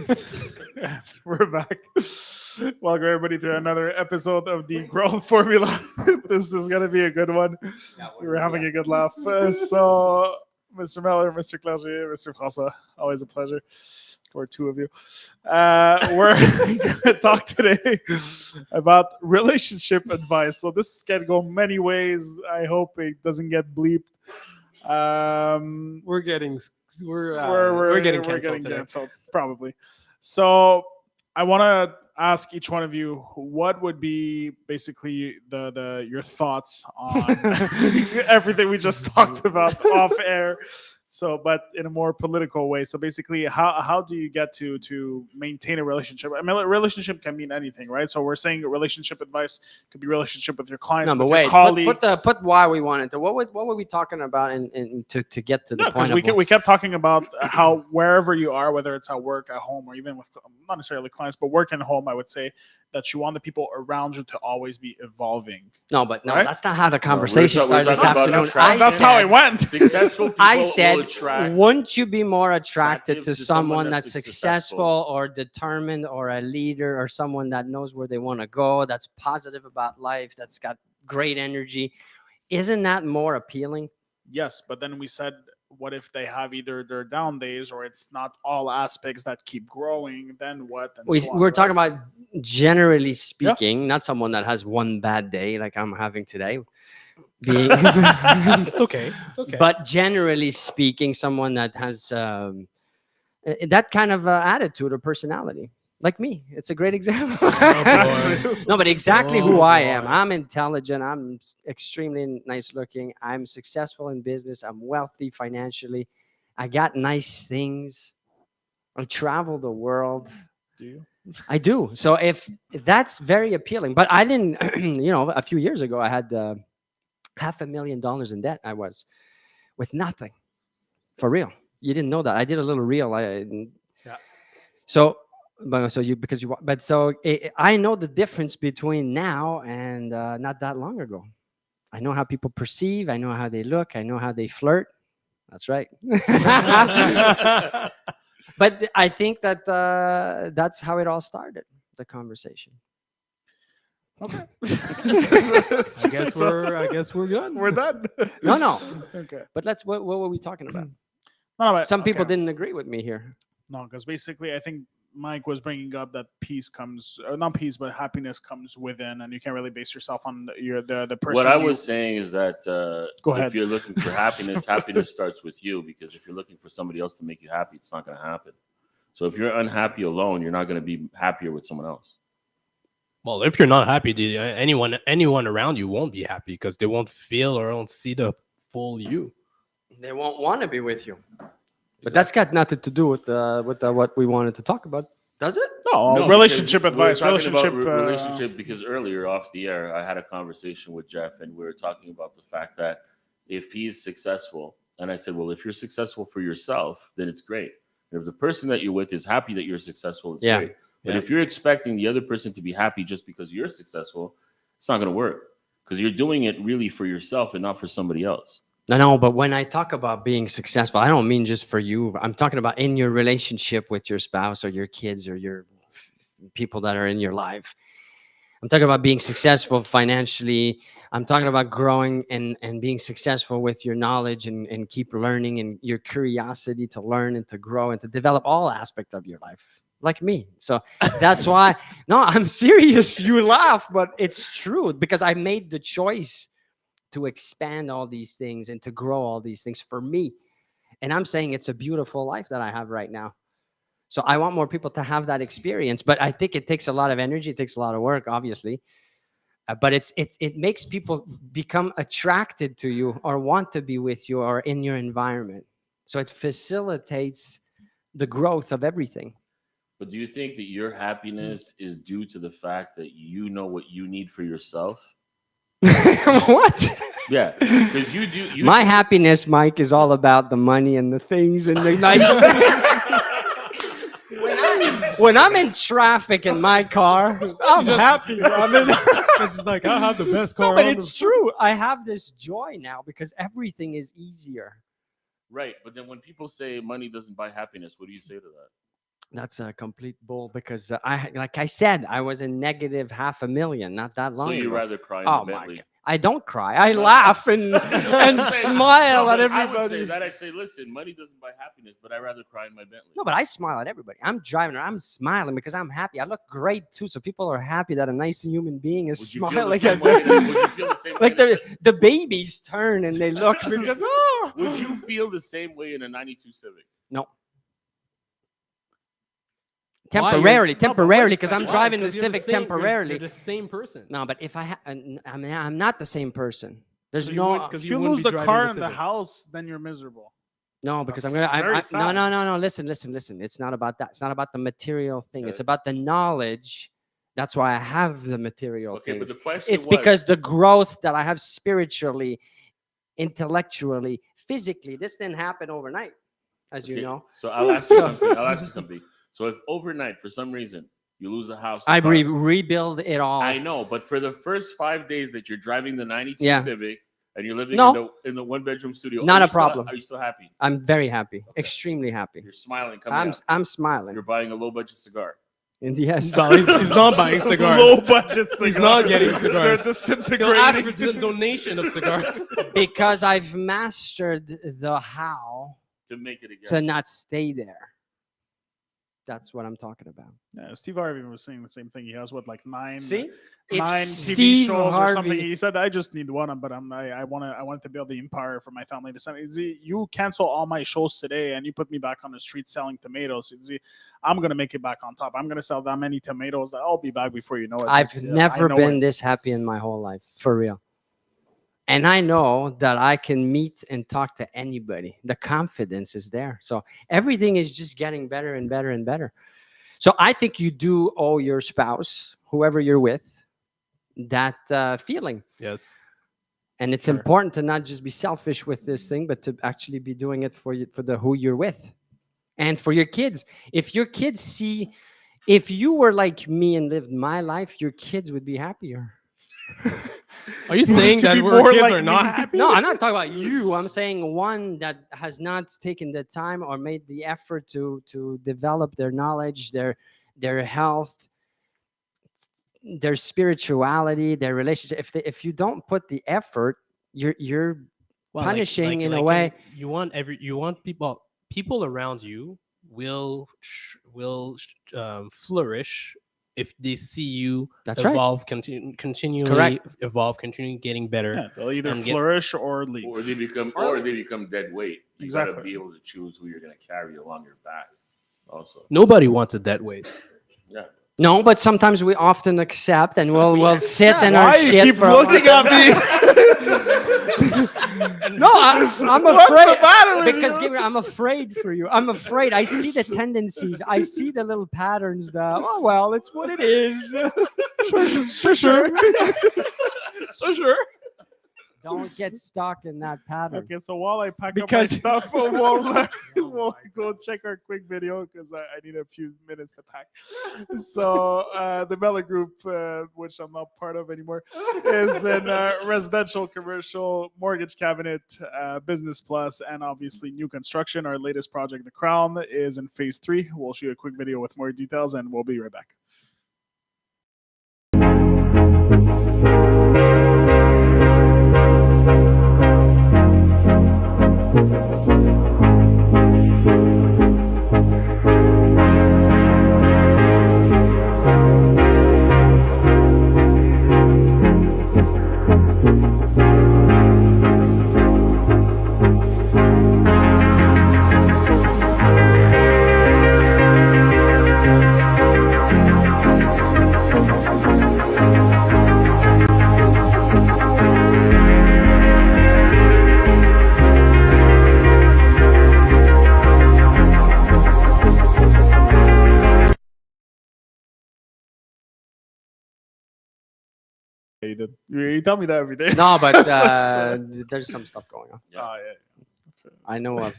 And we're back. Welcome everybody to another episode of the Growth Formula. This is gonna be a good one. We were having a good laugh. So, Mr. Meller, Mr. Clergier, Mr. François, always a pleasure for two of you. We're gonna talk today about relationship advice. So this can go many ways. I hope it doesn't get bleeped. We're getting We're canceled today. canceled, probably. So I want to ask each one of you what would be basically the your thoughts on everything we just talked about off air. So, but in a more political way. So basically, how do you get to maintain a relationship? I mean, a relationship can mean anything, right? So we're saying relationship advice could be relationship with your clients, No, but with wait. your colleagues. Put why we wanted to. What were we talking about? And to get to the Yeah, point because of we kept talking about how wherever you are, whether it's at work, at home, or even with not necessarily clients, but work and home, I would say that you want the people around you to always be evolving. no, Right? that's not how the conversation we're started this talking about afternoon. attraction. That's how it went. Successful people I will said, attract. wouldn't you be more attracted attractive to to someone someone that's that's successful or determined or a leader or someone that knows where they want to go, that's positive about life, that's got great energy? Isn't that more appealing? Yes, but then we said, what if they have either their down days or it's not all aspects that keep growing? Then what? And so on, We're talking right? about generally speaking, not someone that has one bad day like I'm having today. Being It's okay. It's okay. but generally speaking, someone that has that kind of attitude or personality, like me. It's a great example. No, but exactly who I am. boy. I'm intelligent. I'm extremely nice looking. I'm successful in business. I'm wealthy financially. I got nice things. I travel the world. Do you? I do. So if that's very appealing, but I didn't, a few years ago, I had $500,000 in debt. I was with nothing, for real. You didn't know that. I did a little reel. Yeah. So, I know the difference between now and not that long ago. I know how people perceive. I know how they look. I know how they flirt. That's right. But I think that that's how it all started, the conversation. Okay. I guess we're good. We're done. No. Okay. But what were we talking about? No, but, Some people okay. didn't agree with me here. No, because basically, I think Mike was bringing up that peace comes, or not peace, but happiness comes within, and you can't really base yourself on the person. What I you- was saying is that Go ahead. if you're looking for happiness, happiness starts with you. Because if you're looking for somebody else to make you happy, it's not going to happen. So if you're unhappy alone, you're not going to be happier with someone else. Well, if you're not happy, anyone around you won't be happy because they won't feel or don't see the full you. They won't want to be with you. But that's got nothing to do with what we wanted to talk about, does it? No, relationship because we were advice. talking about Relationship. relationship because earlier off the air, I had a conversation with Jeff, and we were talking about the fact that if he's successful, and I said, well, if you're successful for yourself, then it's great. And if the person that you're with is happy that you're successful, it's Yeah. great. But Yeah. if you're expecting the other person to be happy just because you're successful, it's not going to work because you're doing it really for yourself and not for somebody else. No, but when I talk about being successful, I don't mean just for you. I'm talking about in your relationship with your spouse or your kids or your people that are in your life. I'm talking about being successful financially. I'm talking about growing and being successful with your knowledge and keep learning and your curiosity to learn and to grow and to develop all aspects of your life, like me. So that's why, no, I'm serious. You laugh, but it's true because I made the choice to expand all these things and to grow all these things for me. And I'm saying it's a beautiful life that I have right now. So I want more people to have that experience. But I think it takes a lot of energy. It takes a lot of work, obviously. But it makes people become attracted to you or want to be with you or in your environment. So it facilitates the growth of everything. But do you think that your happiness is due to the fact that you know what you need for yourself? What? Yeah, because you do. My happiness, Mike, is all about the money and the things and the nice things. When I'm in traffic in my car, I'm happy. It's like I have the best car. No, but on it's true. I have this joy now because everything is easier. Right, but then when people say money doesn't buy happiness, what do you say to that? That's a complete bull because like I said, I was in negative $500,000 not that long So you ago. rather cry in Oh the my Bentley? God. I don't cry. I laugh and smile No, at but I would say everybody. that I'd say, listen, money doesn't buy happiness, but I rather cry in my Bentley. No, but I smile at everybody. I'm driving around, I'm smiling because I'm happy. I look great too. So people are happy that a nice human being is Would you feel smiling the same at way? them. Would you feel the same way? Like the babies turn and they look because oh. Would you feel the same way in a '92 Civic? No. Why? Temporarily, No, but wait a temporarily, because I'm second. Why? driving the 'Cause you're Civic same- temporarily. You're the same person. No, but if I mean, I'm not the same person. There's So you no, would- 'cause If you you wouldn't lose be the driving car the and the Civic. house, then you're miserable. no, because I'm That's gonna. very No, sad. no. Listen. It's not about that. It's not about the material thing. It's Okay. about the knowledge. That's why I have the material Okay, but things. the question It's was, because the growth that I have spiritually, intellectually, physically. This didn't happen overnight, as you okay, know. So I'll ask you something. I'll ask you something. So if overnight, for some reason, you lose a house, I a car- rebuild it all. I know, but for the first 5 days that you're driving the '92 Yeah. Civic and you're living No. in the 1-bedroom studio, Not are a you still- problem. Are you still happy? I'm very happy, Okay. extremely happy. You're smiling coming out. I'm smiling. You're buying a low budget cigar. And yes. No, he's not buying cigars. Low budget cigars. He's not getting cigars. They're He'll ask disintegrating. for donation of cigars. Because I've mastered the how To make it again. to not stay there. That's what I'm talking about. Yeah, Steve Harvey was saying the same thing. He has what, like nine If TV Steve shows or something. Harvey, He said, "I just need one, but I wanted to build the empire for my family." To send. You cancel all my shows today, and you put me back on the street selling tomatoes. I'm gonna make it back on top. I'm gonna sell that many tomatoes that I'll be back before you know it. I've I never know been it. this happy in my whole life, for real. And I know that I can meet and talk to anybody. The confidence is there. So everything is just getting better and better and better. So I think you do owe your spouse, whoever you're with, that feeling. Yes. And it's Sure. important to not just be selfish with this thing, but to actually be doing it for you, for the who you're with, and for your kids. If your kids see, if you were like me and lived my life, your kids would be happier. Are you saying To that be we're more kids like are not me. happy? No, I'm not talking about you. I'm saying one that has not taken the time or made the effort to develop their knowledge, their health, their spirituality, their relationship. If you don't put the effort, you're Well, punishing in a way. You want people around you will flourish if they see you That's right. evolve, continually Correct. evolve, continue getting better. Yeah, they'll either And get- flourish or leave. Or they become dead weight. You Exactly. gotta be able to choose who you're gonna carry along your back. Also. Nobody wants a dead weight. Yeah. No, but sometimes we often accept and we'll sit in Why our you shit keep for looking at me? No, I'm What's afraid the matter with because you? Gabriel, I'm afraid for you. I'm afraid. I see the tendencies. I see the little patterns. Oh well, it's what it is. Sure. Sure. Don't get stuck in that pattern. Okay, so while I pack Because- up my stuff, we'll go check our quick video because I need a few minutes to pack. So the Bella Group, which I'm not part of anymore, is in residential, commercial, mortgage cabinet, business plus, and obviously new construction. Our latest project, The Crown, is in phase 3. We'll show you a quick video with more details, and we'll be right back. You did. You tell me that every day. No, but So- there's some stuff going on. Yeah. Oh, yeah. I know of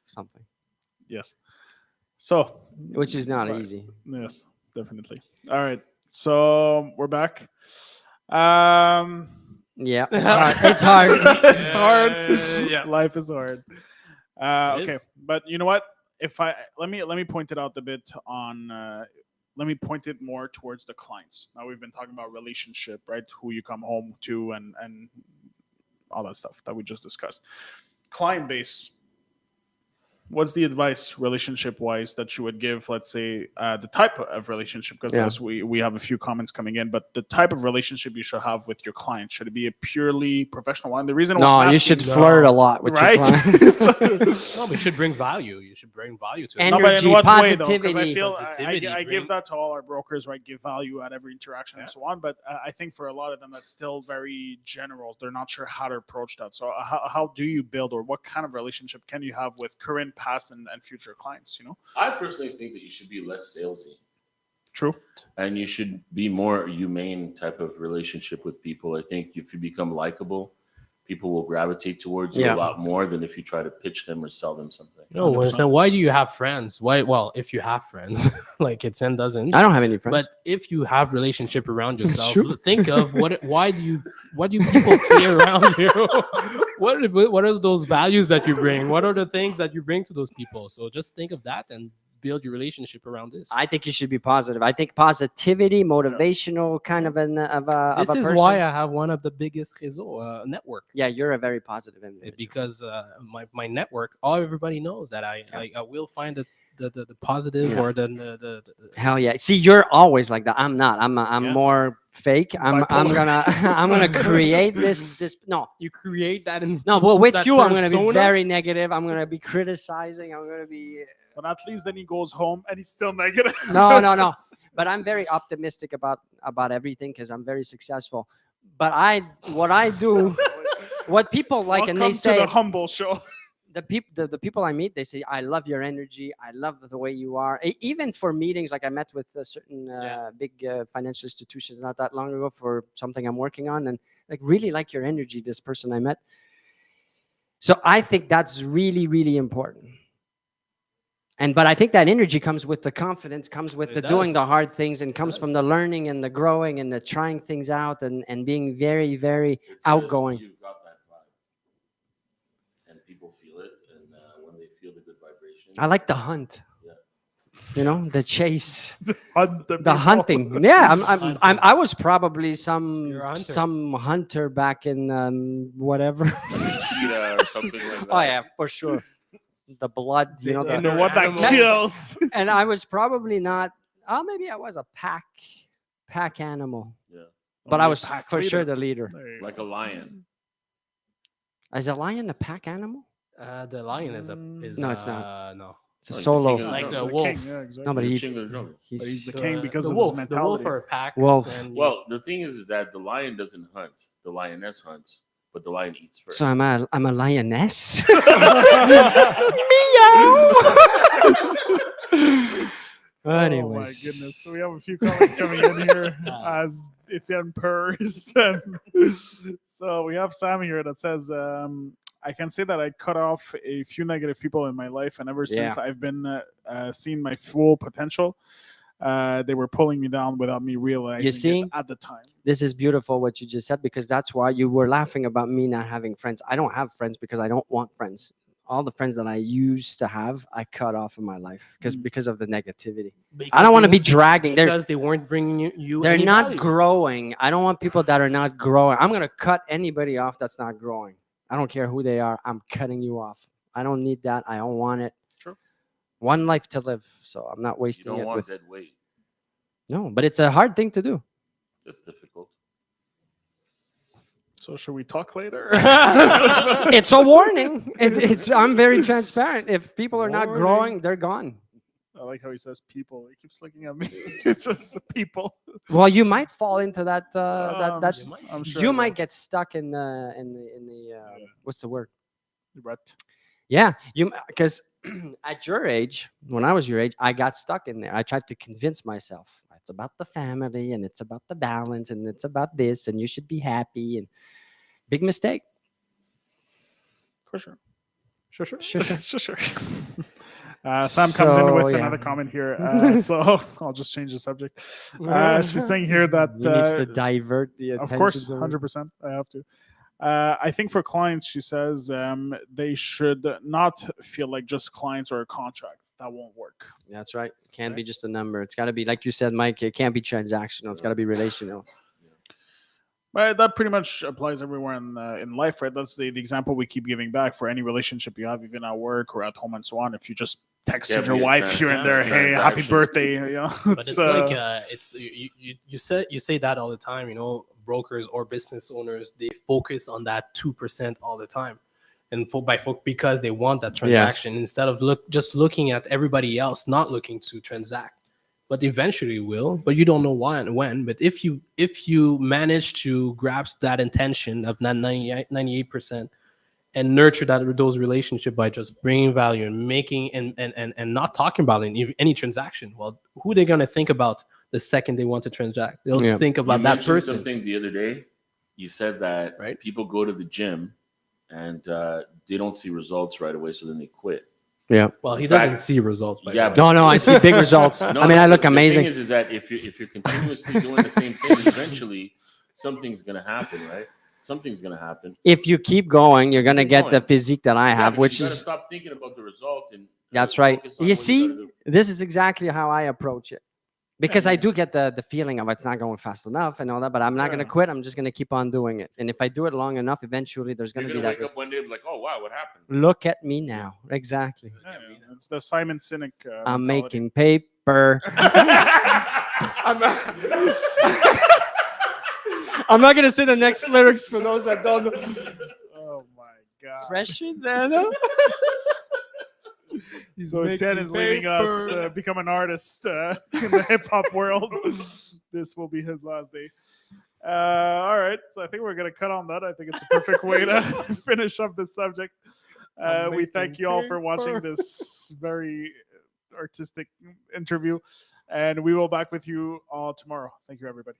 something, Yes. So, which is not Right. easy. yes, definitely. All right. So we're back. Um, Yeah, it's hard. it's hard. Yeah. Life is hard. It Okay, is. but you know what? if I let me point it out a bit on. Let me point it more towards the clients. Now we've been talking about relationship, right? Who you come home to and all that stuff that we just discussed. Client base. What's the advice relationship wise that you would give, let's say, the type of relationship, because Yeah. as we have a few comments coming in, but the type of relationship you should have with your client, should it be a purely professional one? The reason why No, I'm you asking- should flirt a lot with right? your clients. No, but you should bring value. You should bring value to it. And No, but in Energy, what way, though? 'Cause positivity. I feel Positivity, I bring- give that to all our brokers, right? Give value at every interaction and Yeah. so on. But I think for a lot of them, that's still very general. They're not sure how to approach that. So how do you build, or what kind of relationship can you have with current, past, and future clients? You know, I personally think that you should be less salesy. true. And you should be more humane type of relationship with people. I think if you become likable, people will gravitate towards you Yeah. a lot more than if you try to pitch them or sell them something. No, 100%. then why do you have friends? Why? Well, if you have friends, like Etienne doesn't. I don't have any friends. But if you have relationship around It's yourself, true. think of why do people stay around you? What are those values that you bring? What are the things that you bring to those people? So just think of that and build your relationship around this. I think you should be positive. I think positivity, motivational kind of an of a This of a is person. why I have one of the biggest réseaux network. Yeah, you're a very positive individual. Because my network, everybody knows that I will find the positive Yeah. or the Hell yeah! See, you're always like that. I'm not. I'm Yeah. more fake. I'm Bipolar. gonna I'm gonna create this. No, you create that in no. But with that you, I'm gonna be persona? very negative. I'm gonna be criticizing. I'm gonna be. But at least then he goes home and he's still negative. No. But I'm very optimistic about everything because I'm very successful. But what I do, what people like, Welcome and they to say the humble show. the people I meet, they say, I love your energy. I love the way you are. Even for meetings, like I met with a certain big financial institutions not that long ago for something I'm working on, and like really like your energy, this person I met. So I think that's really, really important. But I think that energy comes with the confidence, comes with It the doing does. the hard things, and comes from does. the learning and the growing and the trying things out and being very, very It's outgoing. You've got that vibe, and people feel it. And when they feel the good vibration, I like the hunt. Yeah. You know, the chase. Hunt the The people. hunting. Yeah, Hunting. I was probably You're a hunter. some hunter back in whatever. cheetah or something like that. Oh yeah, for sure. The blood, you know. The You know The, what that Animal. kills. and I was probably not. Oh, maybe I was a pack animal, Yeah, but I Only was pack for sure leader. the leader. There you like go. a lion. Is a lion a pack animal? the lion is No, it's not. no. It's a Oh, he's the solo. king of Like He's the king, wolf. yeah, exactly. No, but The he- king of the jungle. But he's the The- king because the of wolf. his The wolf mentality. are packs. Wolf. and Well, the thing is that the lion doesn't hunt. The lioness hunts, but the lion eats first. So I'm a lioness. Oh my Anyways. goodness. So we have a few comments coming in here as Etienne purrs. So we have Sam here that says, I can say that I cut off a few negative people in my life, and ever since I've been seeing my full potential, they were pulling me down without me realizing see? it at the time. This is beautiful what you just said, because that's why you were laughing about me not having friends. I don't have friends because I don't want friends. All the friends that I used to have, I cut off in my life because of the negativity. I don't want to be dragging. because they weren't bringing you. They're any not value. growing. I don't want people that are not growing. I'm going to cut anybody off that's not growing. I don't care who they are. I'm cutting you off. I don't need that. I don't want it. True. One life to live, so I'm not You wasting don't it want with. dead weight. No, but it's a hard thing to do. That's difficult. So should we talk later? It's a warning. It's. I'm very transparent. If people are not Warning. growing, they're gone. I like how he says people. He keeps looking at me. It's just the people. Well, you might fall into that. That You might. I'm sure you I might will. get stuck in the what's the word? Rut. Yeah, you because at your age, when I was your age, I got stuck in there. I tried to convince myself it's about the family and it's about the balance and it's about this and you should be happy, and big mistake. For sure. Sure. Sure. Sam comes in with So, yeah. another comment here. So I'll just change the subject. She's saying here that He needs to divert the attention. of course, 100%. I have to. I think for clients, she says they should not feel like just clients or a contract. that won't work. That's right. Can't be Right. just a number. It's got to be, like you said, Mike. It can't be transactional. It's got to be relational. But that pretty much applies everywhere in life, right? That's the example we keep giving back for any relationship you have, even at work or at home and so on. If you just texted Can't your be a wife tran- here and yeah, there, hey, happy transaction. birthday, you know. But it's like it's you say that all the time. You know, brokers or business owners, they focus on that 2% all the time, and because they want that transaction instead of just looking at everybody else not looking to transact. But eventually will. But you don't know why and when. But if you manage to grasp that intention of that 98% and nurture those relationships by just bringing value and making and not talking about any transaction, well, who are they gonna think about the second they want to transact? They'll Yeah. think You about that mentioned person. something the other day. You said that Right. people go to the gym and they don't see results right away, so then they quit. Yeah. Well, he In fact- doesn't see results. By Yeah, the way. No, I see big results. No, I mean, I look the amazing. thing is that if you're continuously doing the same thing, eventually something's gonna happen, right? Something's gonna happen. If you keep going, you're gonna Keep get the going. physique that I Yeah, have, because which you gotta is stop thinking about the result and that's right. focus on You what see, gotta do. this is exactly how I approach it. Because Yeah. I do get the feeling of it's not going fast enough and all that, but I'm not gonna Yeah. quit. I'm just gonna keep on doing it. And if I do it long enough, eventually there's You're gonna gonna be that. wake up one day and be like, oh wow, what happened? Look at me now. Exactly. Yeah, it's the Simon Sinek. I'm mentality. making paper. I'm not gonna say the next lyrics for those that don't know. Oh my god. Fresher than So Etienne is leaving us become an artist in the hip hop world. This will be his last day. All right, so I think we're gonna cut on that. I think it's a perfect way to finish up this subject. We thank you all for watching this very artistic interview, and we will back with you all tomorrow. Thank you, everybody.